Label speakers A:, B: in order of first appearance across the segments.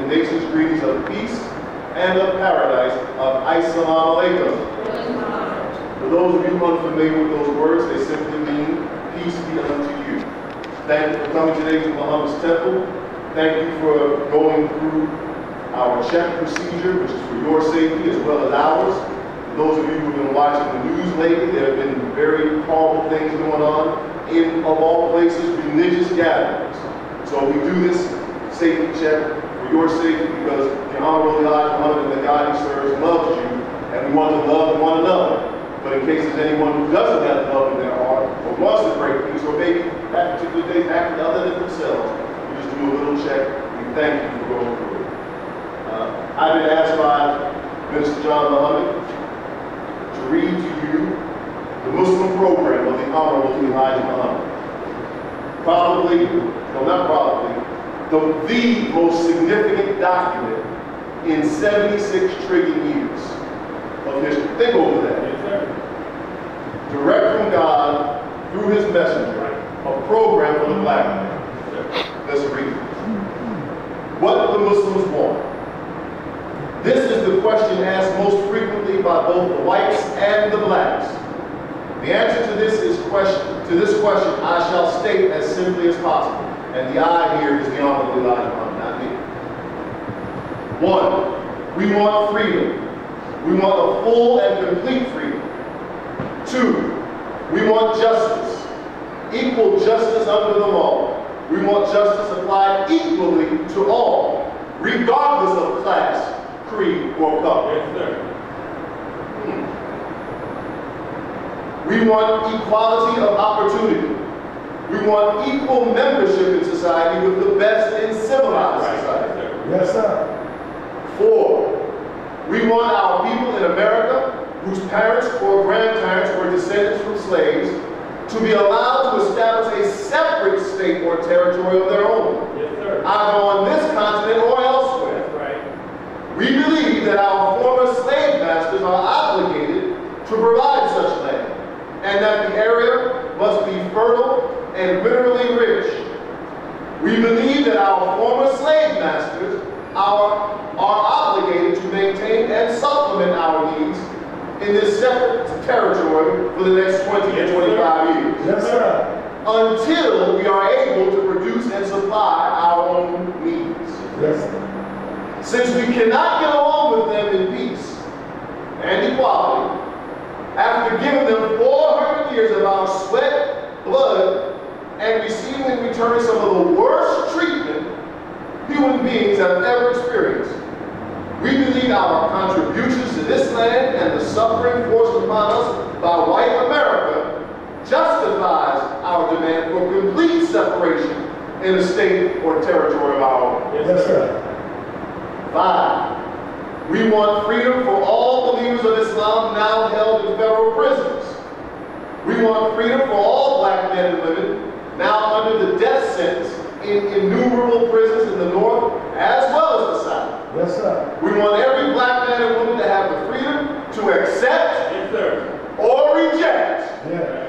A: nation's greetings of peace and of paradise of Assalamu alaikum. For those of you unfamiliar with those words, they simply mean peace be unto you. Thank you for coming today to Muhammad's temple. Thank you for going through our check procedure, which is for your safety as well as ours. For those of you who have been watching the news lately, there have been very horrible things going on in, of all places, religious gatherings. So we do this safety check for your safety because the Honorable Elijah Muhammad and the God he serves loves you, and we want to love one another. But in case there's anyone who doesn't have love in their heart, or wants to break peace, or maybe that particular day acting other than themselves, we just do a little check. We thank you for going through it. I've been asked by Minister John Muhammad to read to you the Muslim program of the Honorable Elijah Muhammad. Probably, no not probably, the most significant document in 76 trillion years of history. Think over that.
B: Yes, sir.
A: Direct from God, through his messenger, a program for the black man. Let's read it. What the Muslims want. This is the question asked most frequently by both the whites and the blacks. The answer to this question I shall state as simply as possible. And the I here is the Honorable Elijah Muhammad, not me. 1, we want freedom. We want a full and complete freedom. 2, we want justice. Equal justice under the law. We want justice applied equally to all, regardless of class, creed, or color.
B: Yes, sir.
A: We want equality of opportunity. We want equal membership in society with the best in civilized society.
C: Yes, sir.
A: 4, we want our people in America whose parents or grandparents were descendants from slaves to be allowed to establish a separate state or territory of their own,
B: Yes, sir.
A: either on this continent or elsewhere.
B: That's right.
A: We believe that our former slave masters are obligated to provide such land, and that the area must be fertile and minerally rich. We believe that our former slave masters are obligated to maintain and supplement our needs in this separate territory for the next 20 to 25 years.
C: Yes, sir.
A: Until we are able to produce and supply our own needs.
C: Yes, sir.
A: Since we cannot get along with them in peace and equality, after giving them 400 years of our sweat, blood, and receiving in return some of the worst treatment human beings have ever experienced, we believe our contributions to this land and the suffering forced upon us by white America justifies our demand for complete separation in a state or territory of our own.
C: Yes, sir.
A: 5, we want freedom for all believers of Islam now held in federal prisons. We want freedom for all black men and women now under the death sentence in innumerable prisons in the North as well as the South.
C: Yes, sir.
A: We want every black man and woman to have the freedom to accept
B: Yes, sir.
A: or reject
C: Yeah.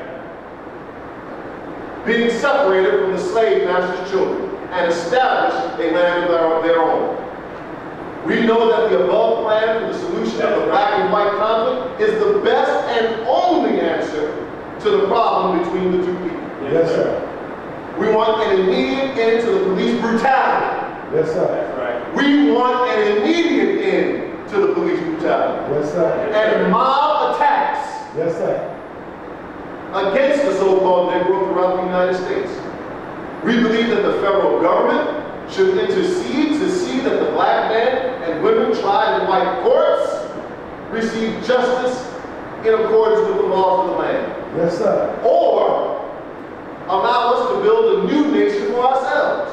A: being separated from the slave master's children and establish a land of their own. We know that the above plan for the solution of the black and white conflict is the best and only answer to the problem between the two people.
C: Yes, sir.
A: We want an immediate end to the police brutality.
C: Yes, sir.
B: That's right.
A: We want an immediate end to the police brutality.
C: Yes, sir.
A: And mob attacks
C: Yes, sir.
A: against the so-called Negro throughout the United States. We believe that the federal government should intercede to see that the black men and women tried in white courts receive justice in accordance with the laws of the land.
C: Yes, sir.
A: Or allow us to build a new nation for ourselves,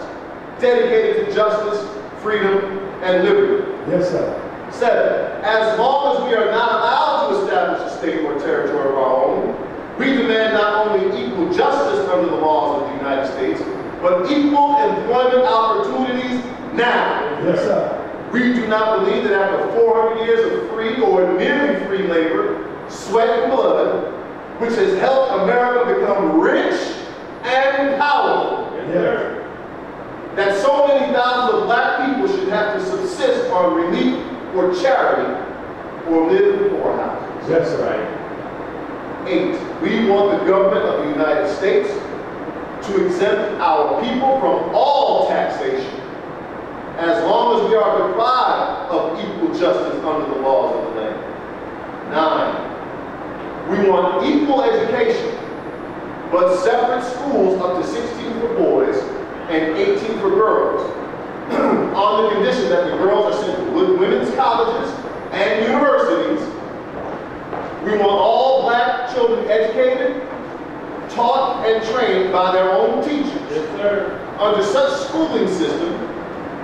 A: dedicated to justice, freedom, and liberty.
C: Yes, sir.
A: 7, as long as we are not allowed to establish a state or territory of our own, we demand not only equal justice under the laws of the United States, but equal employment opportunities now.
C: Yes, sir.
A: We do not believe that after 400 years of free or nearly free labor, sweat and blood, which has helped America become rich and powerful,
B: Yes, sir.
A: that so many thousands of black people should have to on relief or charity or live in poorhouses.
C: That's right.
A: 8, we want the government of the United States to exempt our people from all taxation as long as we are deprived of equal justice under the laws of the land. 9, we want equal education, but separate schools up to 16 for boys and 18 for girls, on the condition that the girls are sent to women's colleges and universities. We want all black children educated, taught, and trained by their own teachers.
B: Yes, sir.
A: Under such schooling system,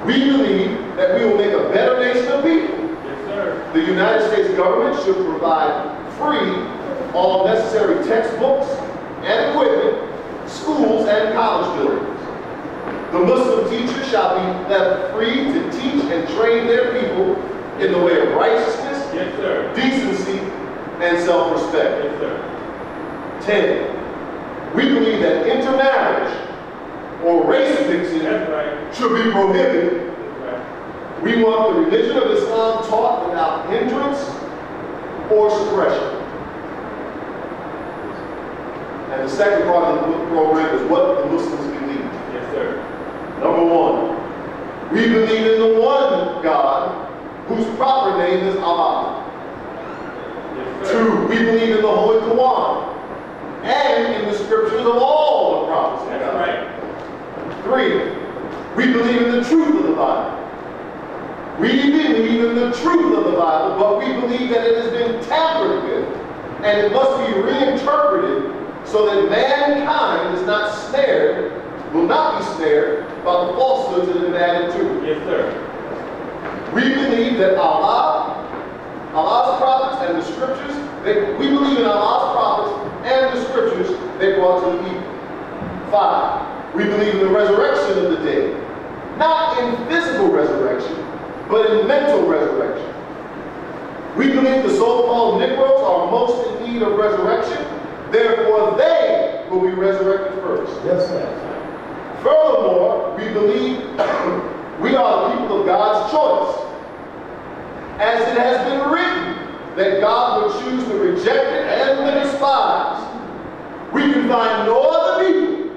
A: we believe that we will make a better nation of people.
B: Yes, sir.
A: The United States government should provide free all necessary textbooks and equipment, schools and college buildings. The Muslim teachers shall be left free to teach and train their people in the way of righteousness,
B: Yes, sir.
A: decency, and self-respect.
B: Yes, sir.
A: 10, we believe that intermarriage or race mixing
B: That's right.
A: should be prohibited.
B: That's right.
A: We want the religion of Islam taught without hindrance or suppression. And the second part of the program is what the Muslims believe.
B: Yes, sir.
A: Number 1, we believe in the one God whose proper name is Allah.
B: Yes, sir.
A: 2, we believe in the Holy Quran and in the scriptures of all the prophets of
B: That's
A: God.
B: right.
A: 3, we believe in the truth of the Bible. We believe in the truth of the Bible, but we believe that it has been tampered with and it must be reinterpreted so that mankind is not snared, will not be snared by the falsehoods that have been added to it.
B: Yes, sir.
A: We believe that Allah's prophets and the scriptures, we believe in Allah's prophets and the scriptures they brought to the people. 5, we believe in the resurrection of the dead, not in physical resurrection, but in mental resurrection. We believe the so-called Negroes are most in need of resurrection, therefore they will be resurrected first.
C: Yes, sir.
A: Furthermore, we believe we are the people of God's choice. As it has been written that God would choose the rejected and the despised. We can find no other people,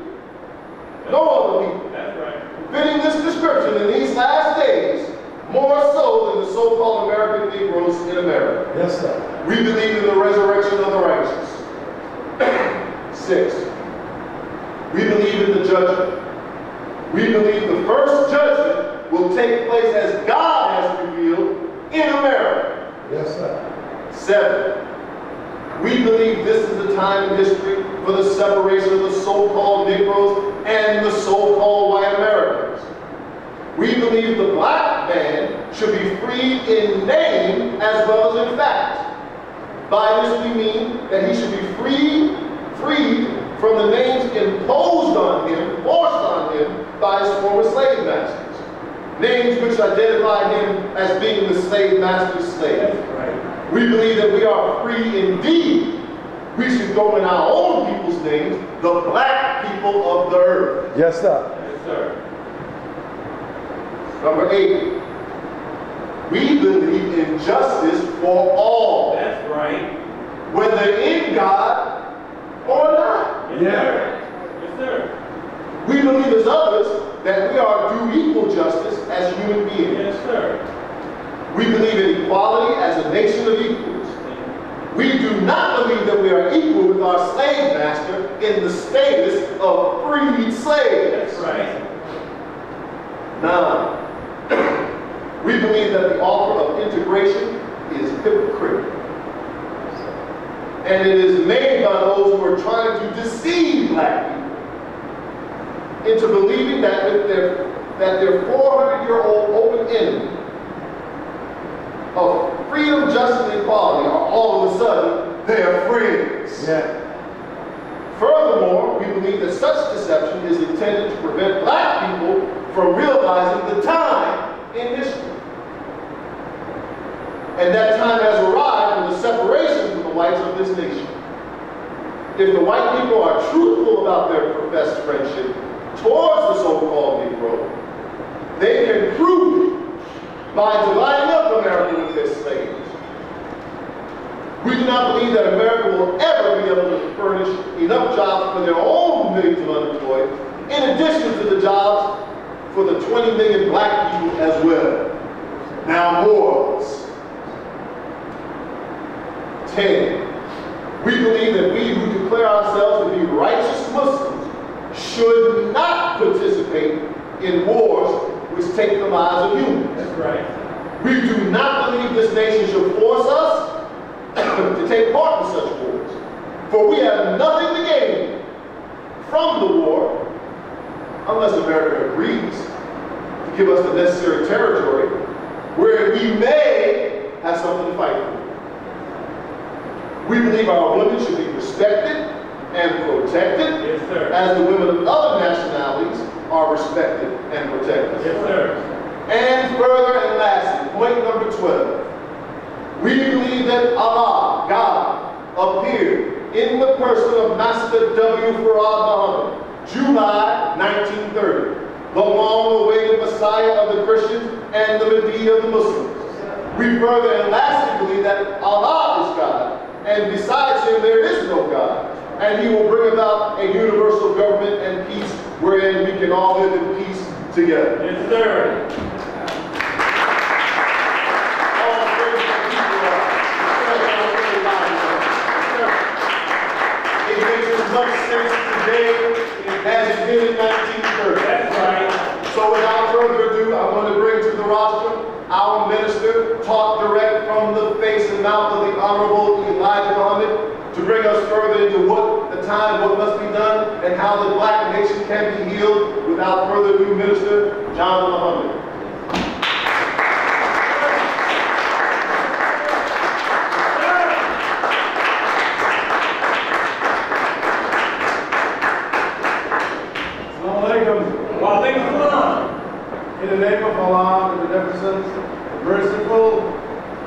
B: That's right.
A: fitting this description in these last days, more so than the so-called American Negroes in America.
C: Yes, sir.
A: We believe in the resurrection of the righteous. 6, we believe in the judgment. We believe the first judgment will take place as God has revealed in America.
C: Yes, sir.
A: 7, we believe this is the time in history for the separation of the so-called Negroes and the so-called white Americans. We believe the black man should be freed in name as well as in fact. By this we mean that he should be freed from the names imposed on him, forced on him by his former slave masters. Names which identify him as being the slave master's slave.
B: That's right.
A: We believe that we are free indeed. We should go in our own people's names, the black people of the earth.
C: Yes, sir.
B: Yes, sir.
A: Number 8, we believe in justice for all,
B: That's right.
A: whether in God or not.
B: Yes, sir. Yes, sir.
A: We believe as others that we are due equal justice as human beings.
B: Yes, sir.
A: We believe in equality as a nation of equals. We do not believe that we are equal with our slave master in the status of freed slaves.
B: That's right.
A: 9, we believe that the offer of integration is hypocritical. And it is made by those who are trying to deceive black people into believing that their 400-year-old open enemy of freedom, justice, and equality are all of a sudden their friends.
C: Yeah.
A: Furthermore, we believe that such deception is intended to prevent black people from realizing the time in history. And that time has arrived for the separation from the whites of this nation. If the white people are truthful about their professed friendship towards the so-called Negro, they can prove it by dividing We do not believe that America will ever be able to furnish enough jobs for their own millions of unemployed, in addition to the jobs for the 20 million black people as well. Now, morals. 10. We believe that we who declare ourselves to be righteous Muslims should not participate in wars which take the lives of humans.
B: That's right.
A: We do not believe this nation should force us to take part in such wars, for we have nothing to gain from the war unless America agrees to give us the necessary territory where we may have something to fight for. We believe our women should be respected and protected,
B: Yes, sir.
A: as the women of other nationalities are respected and protected.
B: Yes, sir.
A: And further and lastly, point number 12. We believe that Allah, God, appeared in the person of Master W. Farad Muhammad, July 1930, the long-awaited Messiah of the Christians and the Mahdi of the Muslims. We further and lastly believe that Allah is God, and besides him there is no God, and he will bring about a universal government and peace wherein we can all live in peace together.
B: Yes, sir.
A: It makes as much sense today as it did in 1930.
B: That's right.
A: So without further ado, I want to bring to the rostrum our minister, taught direct from the face and mouth of the Honorable Elijah Muhammad, to bring us further into what must be done, and how the black nation can be healed. Without further ado, Minister John Muhammad.
C: In the name of Allah, the beneficent, merciful,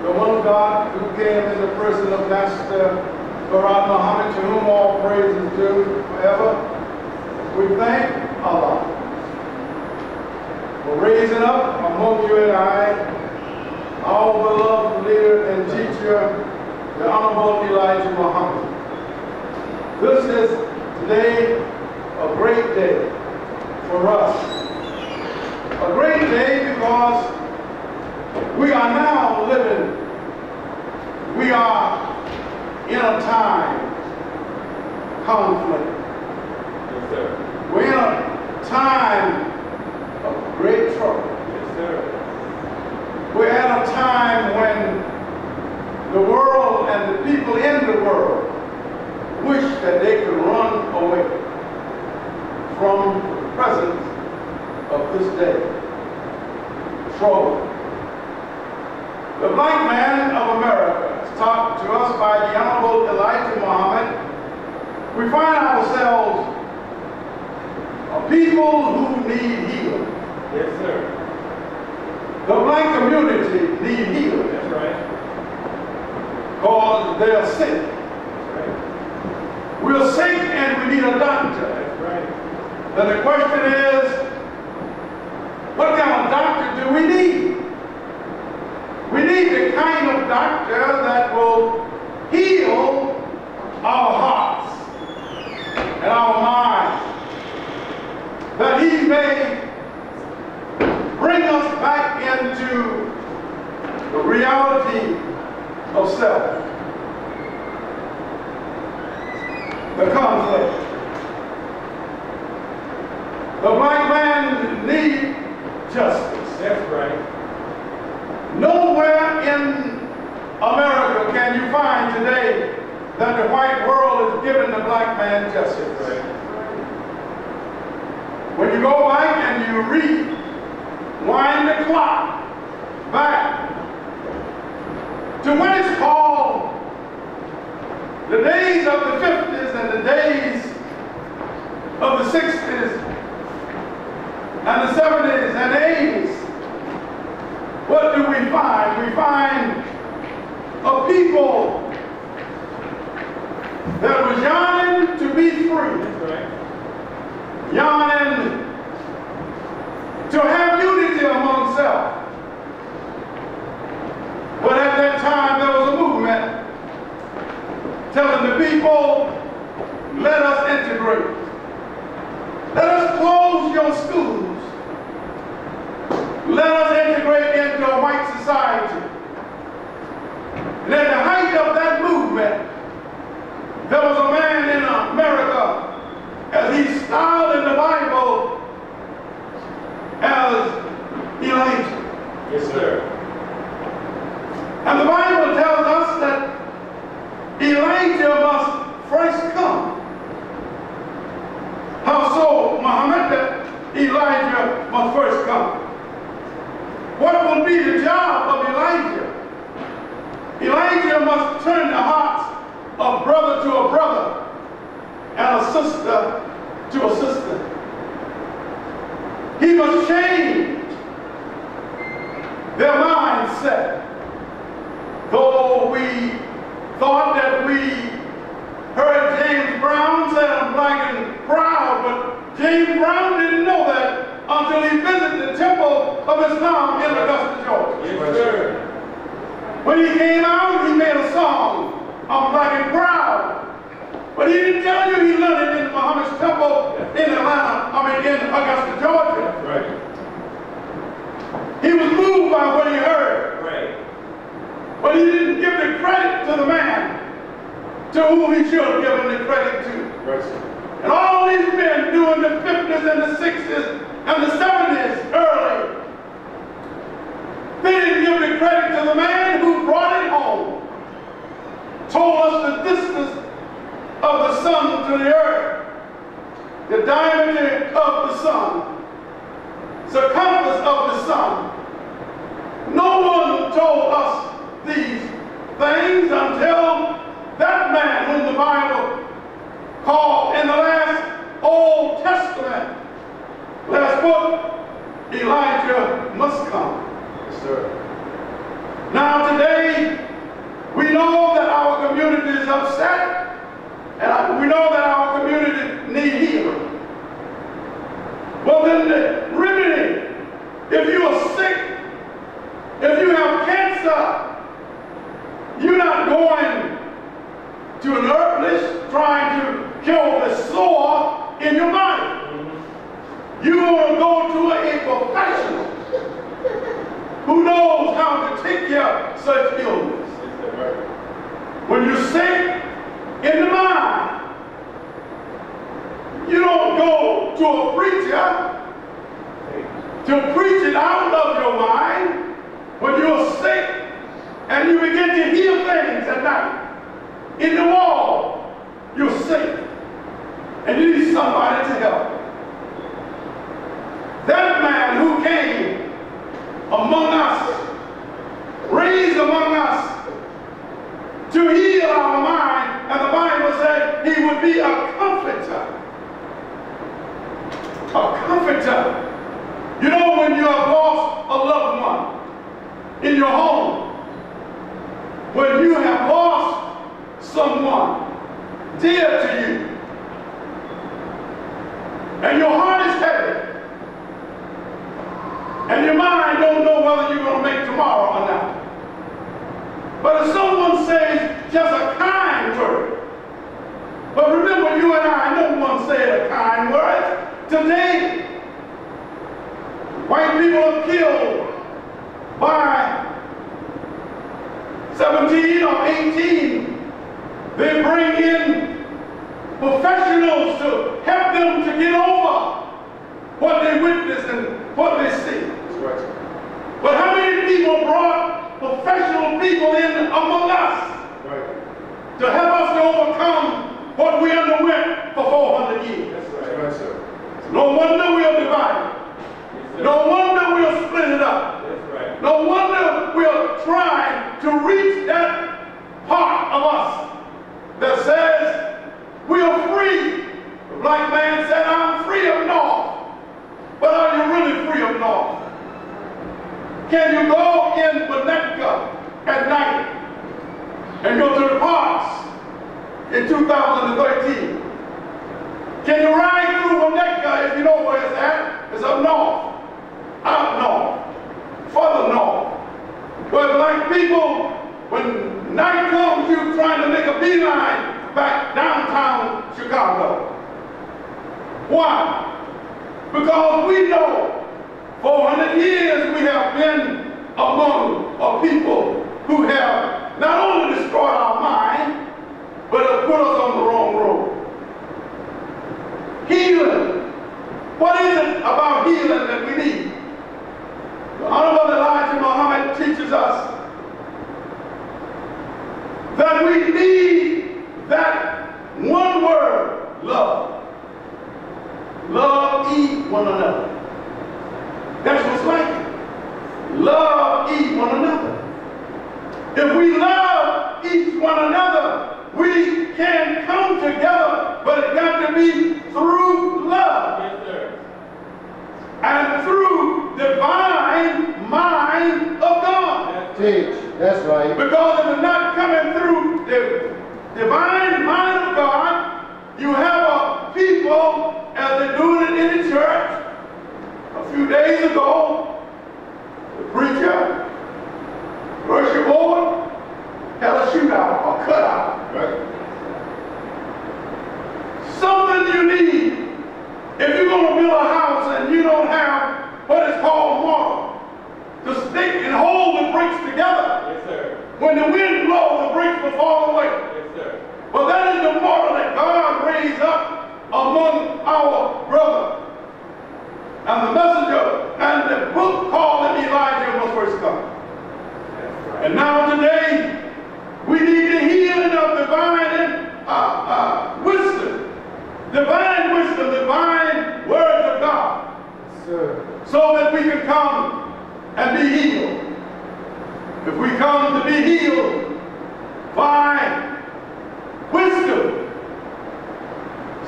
C: the one God who came in the person of Master Farad Muhammad, to whom all praise is due forever, we thank Allah for raising up among you and I our beloved leader and teacher, the Honorable Elijah Muhammad. This is today a great day for us. A great day because we are now living, we are in a time conflict.
B: Yes, sir.
C: We're in a time of great trouble.
B: Yes, sir.
C: We're at a time when the world and the people in the world wish that they could run away from the presence of this day. Trouble. The black man of America is taught to us by the Honorable Elijah Muhammad. We find ourselves a people who need healing.
B: Yes, sir.
C: The black community need healing.
B: That's right.
C: Because they are sick.
B: That's right.
C: We're sick and we need a doctor.
B: That's right.
C: Then the question is, what kind of doctor do we need? We need the kind of doctor that will heal our hearts and our minds, that he may bring us back into the reality of self, the conflict. The black man needs justice.
B: That's right.
C: Nowhere in America can you find today that the white world is giving the black man justice.
B: That's right.
C: When you go back and you rewind the clock back to when it's called the days of the 50s and the days of the 60s and the 70s and the 80s, what do we find? We find a people that was yearning to be free.
B: That's right.
C: Yearning to have unity among self. But at that time there was a movement people, let us integrate. Let us close your schools. Let us integrate into a white society. And at the height of that movement, there was a man in America, as he's styled in the Bible as Elijah.
B: Yes, sir.
C: And the Bible tells us that Elijah must first come. How so, Muhammad, that Elijah must first come? What will be the job of Elijah? Elijah must turn the hearts of brother to a brother and a sister to a sister. He must change their mindset. Though we thought that we heard James Brown say, I'm black and proud, but James Brown didn't know that until he visited the Temple of Islam in Augusta, Georgia.
B: Yes, sir.
C: When he came out, he made a song, I'm black and proud. But he didn't tell you he learned it in Muhammad's temple in Augusta, Georgia.
B: Right.
C: He was moved by what he heard.
B: Right.
C: But he didn't give the credit to the man to whom he should have given the credit to.
B: Right, sir.
C: And all these men doing the 50s and the 60s and the 70s early, they didn't give the credit to the man who brought it home, told us the distance of the sun to the earth, the diameter of the sun, circumference of the sun. No one told us these things until that man whom the Bible called in the last Old Testament, last book, Elijah must come.
B: Yes, sir.
C: Now today, we know that our community is upset, and we know that our community needs healing. Well then, the remedy, if you are sick, if you have cancer, you're not going to an herbalist trying to cure the sore in your body. You want to go to a professional who knows how to take care of such illness. When you're sick in the mind, you don't go to a preacher to preach it out of your mind. When you're sick and you begin to hear things at night, in the wall, you're sick, and you need somebody to help. That man who came among us, raised among us, to heal our mind, and the Bible said he would be a comforter. A comforter. You know, when you have lost a loved one in your home, when you have lost someone dear to you, and your heart is heavy, and your mind don't know whether you're going to make tomorrow or not. But if someone says just a kind word, but remember, you and I, no one said a kind word. Today, white people are killed by 17 or 18. They bring in professionals to help them to get over what they witness and what they see.
B: That's right.
C: But how many people brought professional people in among us to help us to overcome what we underwent for 400 years?
B: That's right, sir.
C: No wonder we are divided. No wonder we are split up.
B: That's right.
C: No wonder we are trying to reach that part of us that says we are free. The black man said, I'm free of north. But are you really free of north? Can you go in Winnetka at night and go to the parks in 2013? Can you ride through Winnetka if you know where it's at? It's up north, out north, further north. But black people, when night comes, you're trying to make a beeline back downtown Chicago. Why? Because we know 400 years we have been among a people who have not only destroyed our mind, but have put us on the wrong road. Healing. What is it about healing that we need? The Honorable Elijah Muhammad teaches us that we need that one word, love. Love each one another. That's what's like it. Love each one another. If we love each one another, we can come together, but it's got to be through love.
B: Yes, sir.
C: And through divine mind of God.
A: Teach. That's right.
C: Because if it's not coming through the divine mind of God, you have a people, as they're doing it in the church. A few days ago, the preacher, worship board, had a shootout or cutout.
A: Right.
C: Something you need. If you're going to build a house and you don't have what is called mortar to stick and hold the bricks together,
B: Yes, sir.
C: when the wind blows, the bricks will fall away.
B: Yes, sir.
C: But that is the mortar that God raised up among our brother. And the messenger and the book called him Elijah must first come. And now today, we need the healing of divine wisdom. Divine wisdom, divine words of God.
A: Sir.
C: So that we can come and be healed. If we come to be healed by wisdom.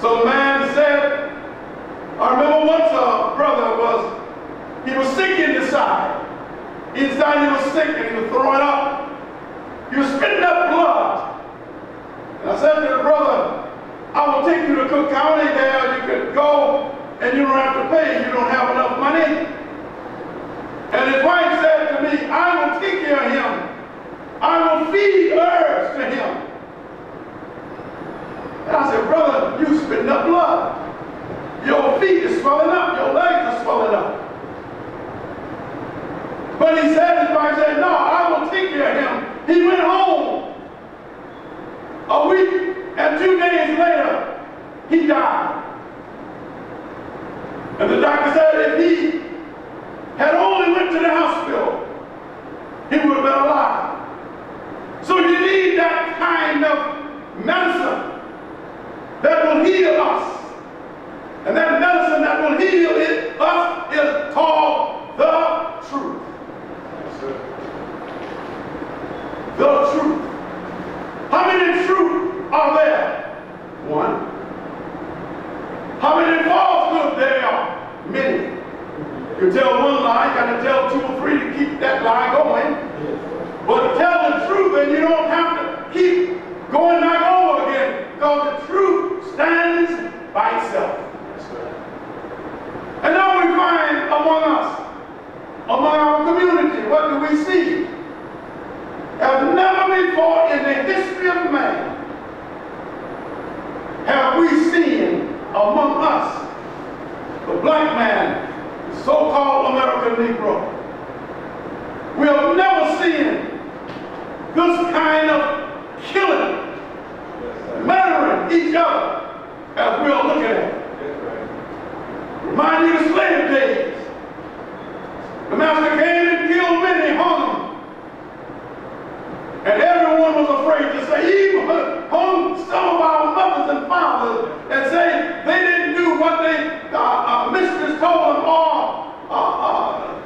C: So the man said, I remember once a brother he was sick inside. Inside he was sick and he was throwing up. He was spitting up blood. And I said to the brother, I will take you to Cook County there. You could go and you don't have to pay. You don't have enough money. And his wife said to me, I will take care of him. I will feed herbs to him. And I said, brother, you spitting up blood. Your feet are swelling up. Your legs are swelling up. But he said, his wife said, no, I will take care of him. He went home. A week and 2 days later, he died. And the doctor said if he had only went to the hospital, he would have been alive. So you need that kind of medicine that will heal us. And that medicine that will heal us is called the truth. The truth. How many truths are there? One. How many falsehoods there are? Many. You tell one lie, you got to tell 2 or 3 to keep that lie going. But tell the truth and you don't have to keep going back over again, because the truth stands by itself. And now we find among us, among our community, what do we see? As never before in the history of man have we seen among us, the black man, the so-called American Negro. We have never seen this kind of killing, murdering each other as we are looking at. Remind you of slave days. The master came and killed many, hung them. And everyone was afraid to say, even hung some of our mothers and fathers and say they didn't do what they mistress told them, or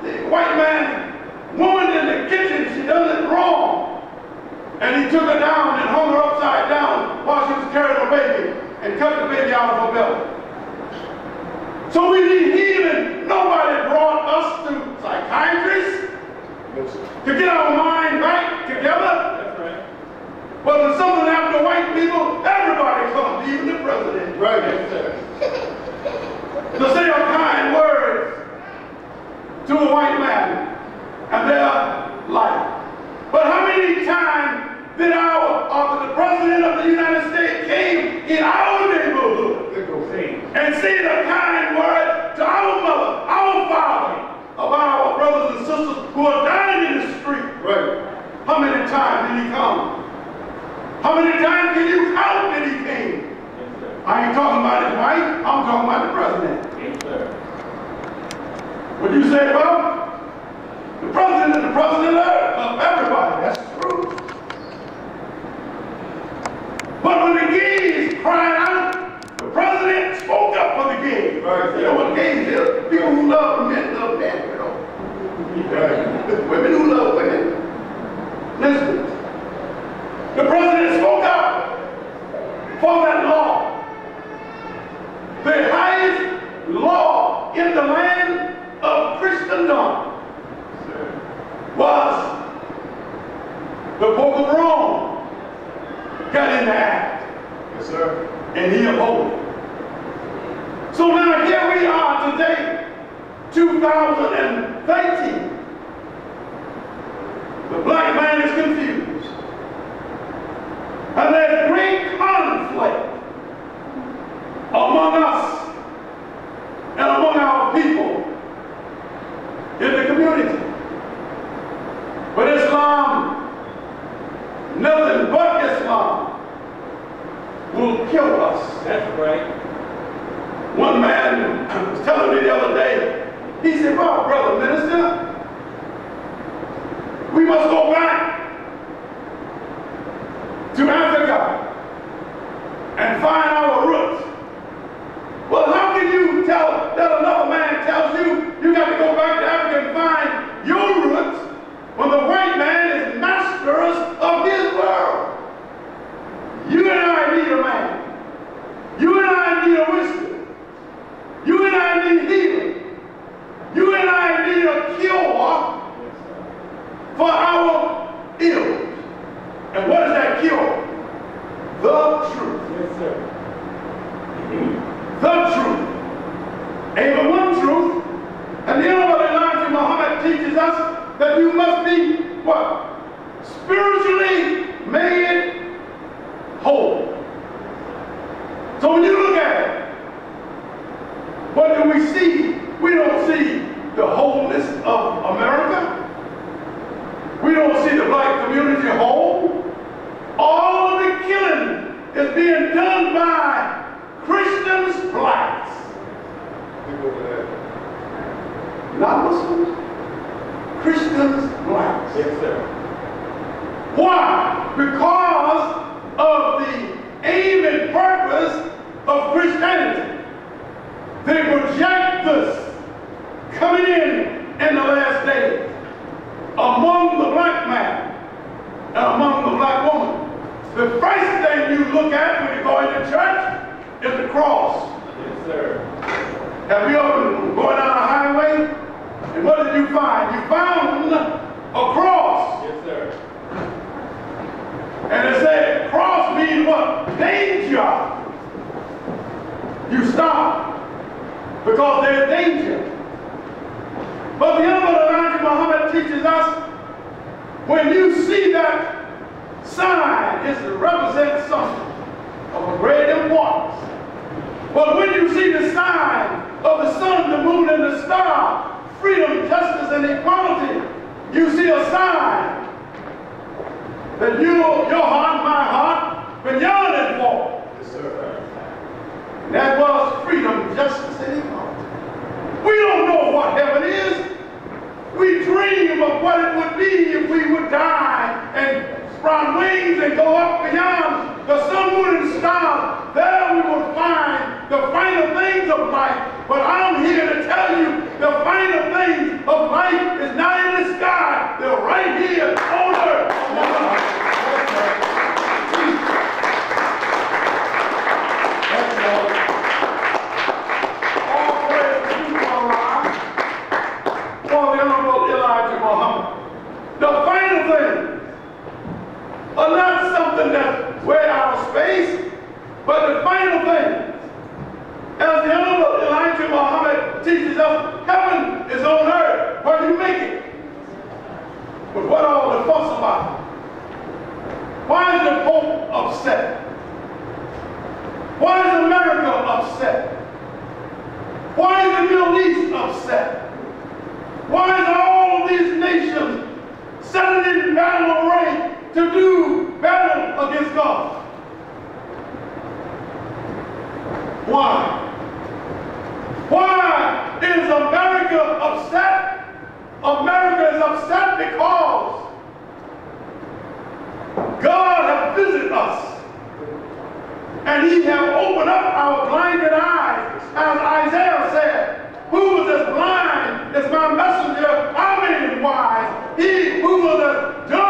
C: the white man, woman in the kitchen, she done it wrong. And he took her down and hung her upside down while she was carrying her baby and cut the baby out of her belly. So we need healing. Nobody brought us to psychiatrists to get our mind right together.
B: That's right.
C: But when something happened to white people, everybody comes, even the president.
A: Right.
C: To say a kind words to a white man and their life. But how many times did the president of the United States in our neighborhood and say the kind word to our mother, our father, about our brothers and sisters who are dying in the street.
A: Right.
C: How many times did he come? How many times can you count that he came? I ain't talking about his wife, I'm talking about the president.
B: Yes, sir.
C: What you say, well? The president is the president of everybody, that's true. But when the gays cried out, the president spoke up for the gays.
A: Right.
C: You know what gays is? People who love men, you know.
A: Right.
C: Women who love women. Listen, the president spoke up for that law. The highest law in the land of Christendom was the Pope of Rome got in the act.
A: Yes, sir.
C: And he upholded it. So now here we are today, 2013. The black man is confused. And there's great conflict among us and among our people in the community. But Islam, nothing but Islam, will kill us.
B: That's right.
C: One man was telling me the other day, he said, well, brother minister, we must go back to Africa and find our roots. Well, how can you tell that another man tells you you got to go back to Africa and find your roots when the white man is masters of his world? You and I need a man. You and I need a wisdom. You and I need healing. You and I need a cure for our ills. And what is that cure? The truth.
B: Yes, sir.
C: The truth. Ain't but one truth. And the other Elijah Muhammad teaches us that you must be what? Spiritually made whole. So when you look at it, what do we see? We don't see the wholeness of America. We don't see the black community whole. All of the killing is being done by Christians, blacks. Not Muslims. Christians, blacks.
B: Yes, sir.
C: Why? Because of the aim and purpose of Christianity. They project this coming in the last days among the black man and among the black woman. The first thing you look at when you go into church is the cross.
B: Yes, sir.
C: Have you ever been going down a highway? And what did you find? You found a cross.
B: Yes, sir.
C: And it said, cross means what? Danger. You stop because there's danger. But the other Elijah Muhammad teaches us, when you see that sign, it represents something of a great importance. But when you see the sign of the sun, the moon, and the star, freedom, justice, and equality, you see a sign that your heart, my heart, been yearning for.
A: Yes, sir.
C: And that was freedom, justice, and equality. We don't know what heaven is. We dream of what it would be if we would die and sprout wings and go up beyond the sun, moon, and stars. There we will find the final things of life. But I'm here to tell you the final things of life is not in the sky. They're right here on earth. All praise to Allah for the Honorable Elijah Muhammad. The final things are not something that's way out of space, but the final things, as the Honorable Elijah Muhammad teaches us, heaven is on earth where you make it. But what all the fuss about? Why is the Pope upset? Why is America upset? Why is the Middle East upset? Why is all of these nations setting in battle array to do battle against God? Why? Why is America upset? America is upset because God has visited us. And he has opened up our blinded eyes. As Isaiah said, who was as blind as my messenger, how many wise? He who was as dumb